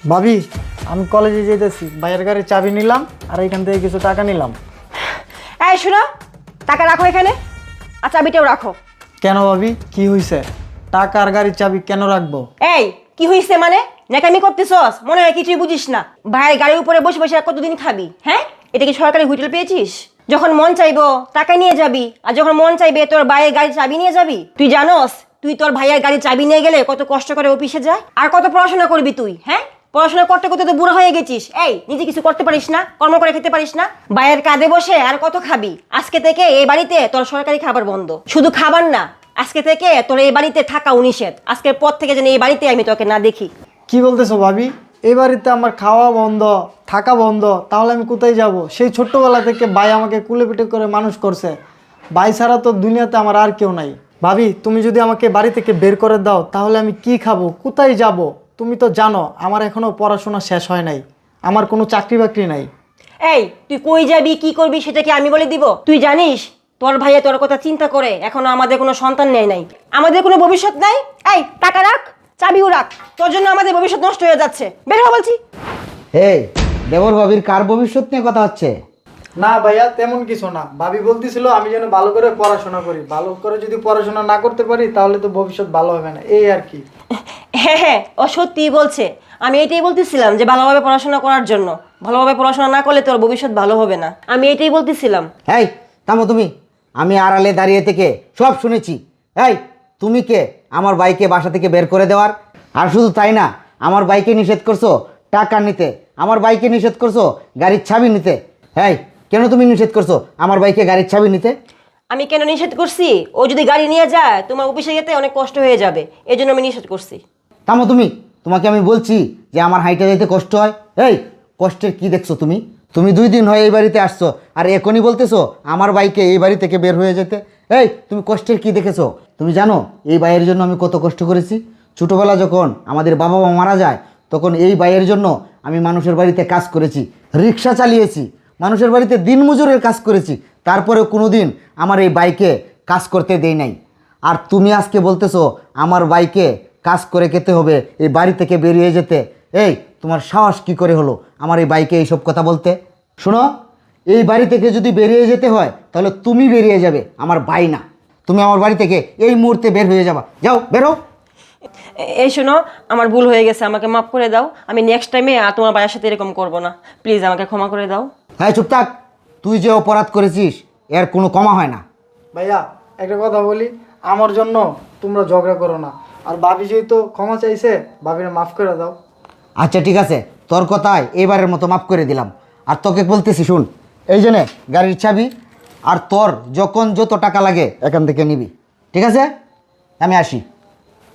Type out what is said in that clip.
ভাবি, আমি কলেজে যেতেছি, ভাইয়ের গাড়ির চাবি নিলাম আর এখান থেকে কিছু টাকা নিলাম। এই শোনো, টাকা রাখো এখানে আর চাবিটাও রাখো। কেন ভাবি, কি হয়েছে? টাকা আর গাড়ির চাবি কেন রাখবো? এই কি হইছে মানে? ন্যাকামি করতেছস? মনে হয় কিছুই বুঝিস না। ভাইয়ের গাড়ির উপরে বসে বসে আর কতদিন খাবি? হ্যাঁ, এটা কি সরকারি হোটেল পেয়েছিস? যখন মন চাইবো টাকা নিয়ে যাবি, আর যখন মন চাইবে তোর ভাইয়ের গাড়ির চাবি নিয়ে যাবি। তুই জানোস তুই তোর ভাইয়ের গাড়ির চাবি নিয়ে গেলে কত কষ্ট করে অফিসে যায়, আর কত পড়াশোনা করবি তুই? হ্যাঁ, পড়াশোনা করতে করতে তো বুড়ো হয়ে গেছিস। এই নিজে কিছু করতে পারিস না, কর্ম করে খেতে পারিস না? ভাইয়ের কাঁধে বসে আর কত খাবি? আজকে থেকে এই বাড়িতে তোর সরকারি খাবার বন্ধ। শুধু খাবার না, আজকে থেকে তোর এই বাড়িতে থাকা নিষেধ। আজকের পর থেকে যেন এই বাড়িতে আমি তোকে না দেখি। কি বলতেছো ভাবি? এই বাড়িতে আমার খাওয়া বন্ধ, থাকা বন্ধ, তাহলে আমি কোথায় যাব? সেই ছোট্টবেলা থেকে ভাই আমাকে কুলে পিঠে করে মানুষ করছে। ভাই ছাড়া তো দুনিয়াতে আমার আর কেউ নাই। ভাবি, তুমি যদি আমাকে বাড়ি থেকে বের করে দাও তাহলে আমি কি খাবো, কোথায় যাব? তুমি তো জানো আমার এখনো পড়াশোনা শেষ হয় নাই, আমার কোনো চাকরি বাকরি নাই। এই তুই কই যাবি, কি করবি সেটা কি আমি বলে দিব? তুই জানিস তোর ভাইয়া তোর কথা চিন্তা করে এখনো আমাদের কোনো সন্তান নেয় নাই, আমাদের কোনো ভবিষ্যৎ নাই। এই টাকা রাখ, চাবিও রাখ, তোর জন্য আমাদের ভবিষ্যৎ নষ্ট হয়ে যাচ্ছে। বের হ বলছি। এই দেবর ভাবির কার ভবিষ্যৎ নিয়ে কথা হচ্ছে? না ভাইয়া, তেমন কিছু না। ভাবি বলতেছিল আমি যেন ভালো করে পড়াশোনা করি, ভালো করে যদি পড়াশোনা না করতে পারি তাহলে তো ভবিষ্যৎ ভালো হবে না, এই আর কি। হ্যাঁ হ্যাঁ, ও সত্যিই বলছে। আমি এটাই বলতেছিলাম যে ভালোভাবে পড়াশোনা করার জন্য। ভালোভাবে পড়াশোনা না করলে তোর ভবিষ্যৎ ভালো হবে না, আমি এটাই বলতেছিলাম। এই থামো তুমি, আমি আড়ালে দাঁড়িয়ে থেকে সব শুনেছি। এই তুমি কে আমার বাইকে বাসা থেকে বের করে দেওয়ার? আর শুধু তাই না, আমার বাইকে নিষেধ করছো টাকা নিতে, আমার বাইকে নিষেধ করছো গাড়ির চাবি নিতে। এই কেন তুমি নিষেধ করছো আমার বাইকে গাড়ির চাবি নিতে? আমি কেন নিষেধ করছি? ও যদি গাড়ি নিয়ে যায় তোমার অফিসে যেতে অনেক কষ্ট হয়ে যাবে, এই জন্য আমি নিষেধ করছি। থামো তুমি, তোমাকে আমি বলছি যে আমার হাইটে যেতে কষ্ট হয়। এই কষ্টের কি দেখছো তুমি? তুমি 2 দিন হয় এই বাড়িতে আসছো আর এখনই বলতেছো আমার বাইকে এই বাড়ি থেকে বের হয়ে যেতে। এই তুমি কষ্টের কি দেখেছো? তুমি জানো এই বাইয়ের জন্য আমি কত কষ্ট করেছি? ছোটোবেলা যখন আমাদের বাবা মা মারা যায় তখন এই বাইয়ের জন্য আমি মানুষের বাড়িতে কাজ করেছি, রিক্সা চালিয়েছি, মানুষের বাড়িতে দিনমজুরের কাজ করেছি, তারপরেও কোনো দিন আমার এই বাইকে কাজ করতে দেই নাই। আর তুমি আজকে বলতেছো আমার বাইকে কাজ করে খেতে হবে, এই বাড়ি থেকে বেরিয়ে যেতে। এই তোমার সাহস কি করে হলো আমার এই বাইকে এইসব কথা বলতে? শোনো, এই বাড়ি থেকে যদি বেরিয়ে যেতে হয় তাহলে তুমি বেরিয়ে যাবে, আমার ভাই না। তুমি আমার বাড়ি থেকে এই মুহূর্তে বের হয়ে যাবা, যাও বেরো। এই শোনো, আমার ভুল হয়ে গেছে, আমাকে মাফ করে দাও। আমি নেক্সট টাইমে আর তোমার ভাইয়ের সাথে এরকম করবো না। প্লিজ আমাকে ক্ষমা করে দাও। হ্যাঁ চুপ থাক, তুই যে অপরাধ করেছিস এর কোনো ক্ষমা হয় না। ভাইয়া একটা কথা বলি, আমার জন্য তোমরা ঝগড়া করো না। আর ভাবি যেহেতু ক্ষমা চাইছে, ভাবিরা মাফ করে দাও। আচ্ছা ঠিক আছে, তোর কথায় এবারের মতো মাফ করে দিলাম। আর তোকে বলতেছি শুন, এই জন্যে গাড়ির চাবি, আর তোর যখন যত টাকা লাগে এখান থেকে নিবি, ঠিক আছে? আমি আসি।